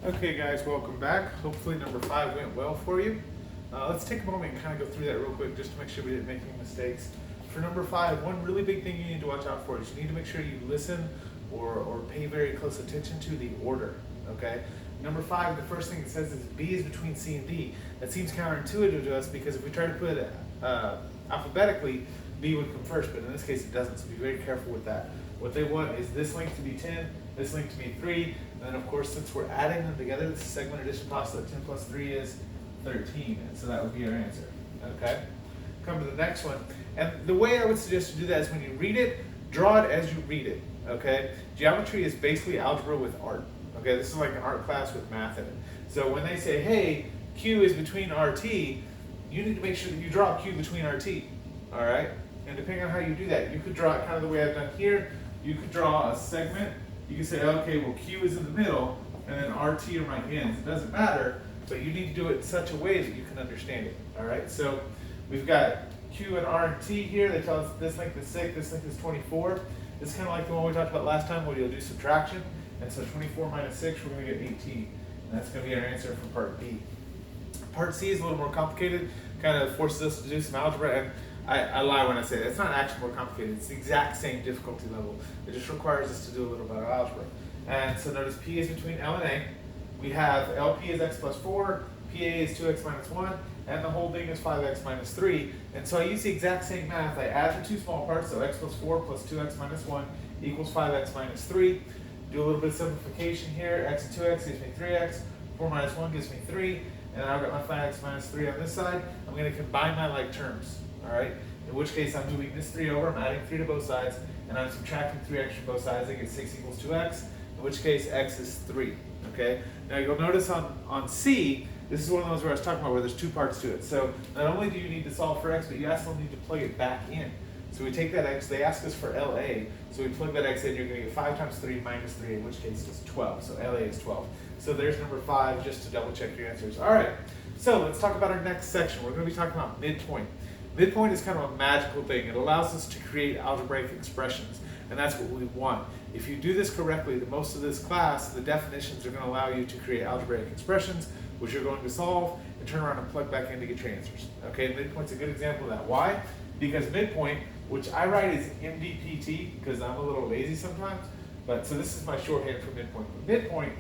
Okay guys, welcome back. Hopefully number 5 went well for you. Let's take a moment and kind of go through that real quick just to make sure we didn't make any mistakes. For number 5, one really big thing you need to watch out for is you need to make sure you listen or pay very close attention to the order, okay? Number 5, the first thing it says is B is between C and D. That seems counterintuitive to us because if we try to put it alphabetically, B would come first, but in this case it doesn't, so be very careful with that. What they want is this length to be 10, this length to be 3, and then of course since we're adding them together, this is segment addition postulate, 10 plus 3 is 13, and so that would be our answer, okay? Come to the next one, and the way I would suggest to do that is when you read it, draw it as you read it, okay? Geometry is basically algebra with art, okay? This is like an art class with math in it. So when they say, hey, Q is between RT, you need to make sure that you draw Q between RT, all right? And depending on how you do that, you could draw it kind of the way I've done here. You could draw a segment. You can say, okay, well, Q is in the middle, and then RT are my ends. It doesn't matter, but you need to do it in such a way that you can understand it, all right? So we've got Q and R and T here. They tell us this length is 6, this length is 24. This is kind of like the one we talked about last time where you'll do subtraction. And so 24 minus 6, we're going to get 18. And that's going to be our answer for part B. Part C is a little more complicated, kind of forces us to do some algebra, and I lie when I say that. It's not actually more complicated. It's the exact same difficulty level. It just requires us to do a little bit of algebra. And so notice P is between L and A. We have LP is x plus 4, PA is 2x minus 1, and the whole thing is 5x minus 3. And so I use the exact same math. I add the two small parts, so x plus 4 plus 2x minus 1 equals 5x minus 3. Do a little bit of simplification here. X and 2x gives me 3x. 4 minus 1 gives me 3. And I've got my 5x minus 3 on this side. I'm going to combine my like terms. All right, in which case I'm moving this 3 over, I'm adding 3 to both sides, and I'm subtracting 3x from both sides. I get 6 equals 2x, in which case x is 3, okay? Now you'll notice on C, this is one of those where I was talking about where there's two parts to it. So not only do you need to solve for x, but you also need to plug it back in. So we take that x, they ask us for LA, so we plug that x in, you're going to get 5 times 3 minus 3, in which case it's 12, so LA is 12. So there's number 5, just to double check your answers. All right, so let's talk about our next section. We're going to be talking about midpoint. Midpoint is kind of a magical thing. It allows us to create algebraic expressions, and that's what we want. If you do this correctly, the most of this class, the definitions are going to allow you to create algebraic expressions, which you're going to solve and turn around and plug back in to get your answers. Okay, midpoint's a good example of that. Why? Because midpoint, which I write as MDPT, because I'm a little lazy sometimes, but so this is my shorthand for midpoint. Midpoint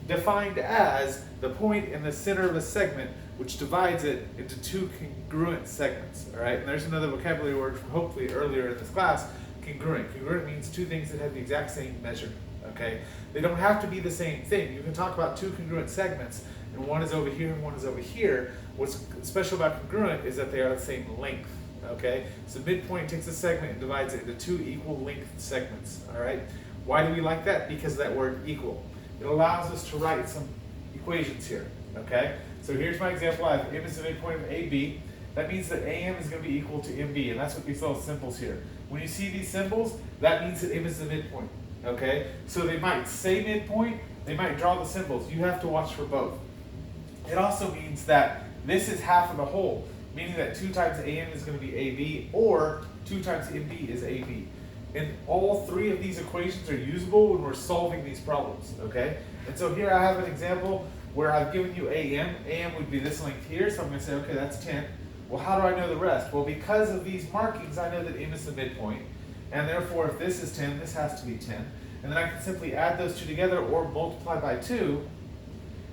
defined as the point in the center of a segment which divides it into two congruent segments, all right? And there's another vocabulary word from hopefully earlier in this class, congruent. Congruent means two things that have the exact same measure, okay? They don't have to be the same thing. You can talk about two congruent segments, and one is over here and one is over here. What's special about congruent is that they are the same length, okay? So midpoint takes a segment and divides it into two equal length segments, all right? Why do we like that? Because of that word equal. It allows us to write some equations here, okay? So here's my example. I have M is the midpoint of AB. That means that AM is going to be equal to MB, and that's what these little symbols here. When you see these symbols, that means that M is the midpoint, okay? So they might say midpoint, they might draw the symbols. You have to watch for both. It also means that this is half of the whole, meaning that 2 times AM is going to be AB, or 2 times MB is AB. And all 3 of these equations are usable when we're solving these problems, okay? And so here I have an example where I've given you AM. AM would be this length here, so I'm going to say, okay, that's 10. Well, how do I know the rest? Well, because of these markings, I know that M is the midpoint. And therefore, if this is 10, this has to be 10. And then I can simply add those two together or multiply by 2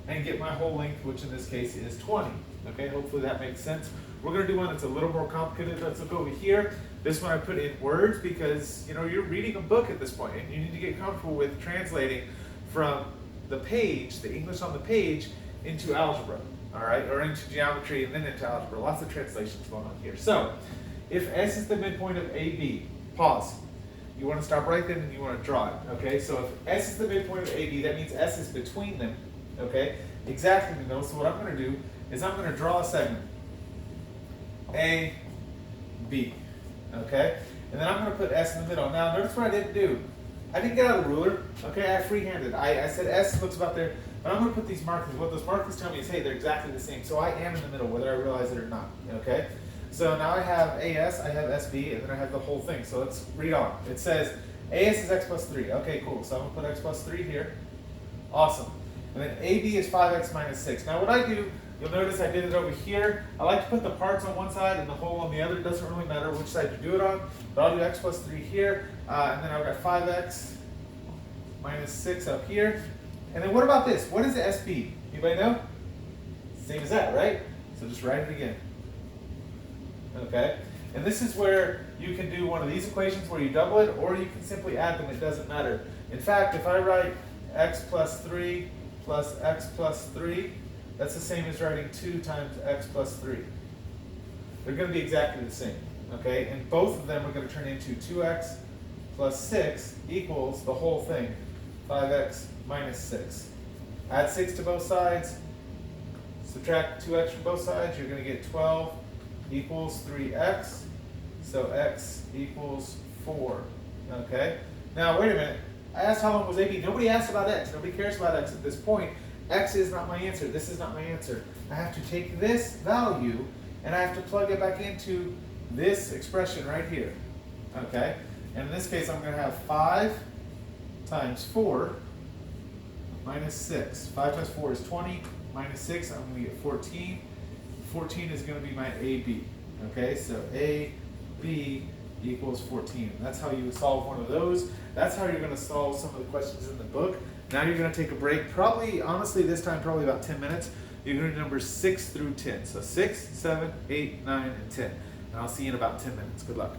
and get my whole length, which in this case is 20. Okay, hopefully that makes sense. We're going to do one that's a little more complicated. Let's look over here. This one I put in words because, you know, you're reading a book at this point and you need to get comfortable with translating from the page, the English on the page, into algebra, all right, or into geometry and then into algebra. Lots of translations going on here. So, if S is the midpoint of AB, pause. You want to stop right then and you want to draw it, okay? So if S is the midpoint of AB, that means S is between them, okay? Exactly in the middle. So what I'm going to do is I'm going to draw a segment, A, B, okay? And then I'm going to put S in the middle. Now, notice what I didn't do. I didn't get out a ruler, okay? I freehanded. I said S looks about there, but I'm going to put these markings. What those markings tell me is, hey, they're exactly the same. So I am in the middle, whether I realize it or not, okay? So now I have AS, I have SB, and then I have the whole thing. So let's read on. It says AS is x plus 3. Okay, cool. So I'm going to put x plus 3 here. Awesome. And then AB is 5x minus 6. Now what I do, you'll notice I did it over here. I like to put the parts on one side and the whole on the other. It doesn't really matter which side you do it on, but I'll do x plus 3 here. And then I've got 5x minus 6 up here. And then what about this? What is the SB? Anybody know? Same as that, right? So just write it again. Okay? And this is where you can do one of these equations where you double it, or you can simply add them. It doesn't matter. In fact, if I write x plus 3 plus x plus 3, that's the same as writing 2 times x plus 3. They're going to be exactly the same. Okay? And both of them are going to turn into 2x plus 6 equals the whole thing, 5x minus 6. Add 6 to both sides, subtract 2x from both sides, you're going to get 12 equals 3x, so x equals 4. Okay? Now, wait a minute. I asked how long was AB. Nobody asked about x. Nobody cares about x at this point. X is not my answer. This is not my answer. I have to take this value and I have to plug it back into this expression right here. Okay? And in this case, I'm going to have 5 times 4 minus 6. 5 times 4 is 20. Minus 6, I'm going to get 14. 14 is going to be my AB. Okay, so AB equals 14. That's how you would solve one of those. That's how you're going to solve some of the questions in the book. Now you're going to take a break, probably, honestly, this time probably about 10 minutes. You're going to do numbers 6 through 10. So 6, 7, 8, 9, and 10. And I'll see you in about 10 minutes. Good luck.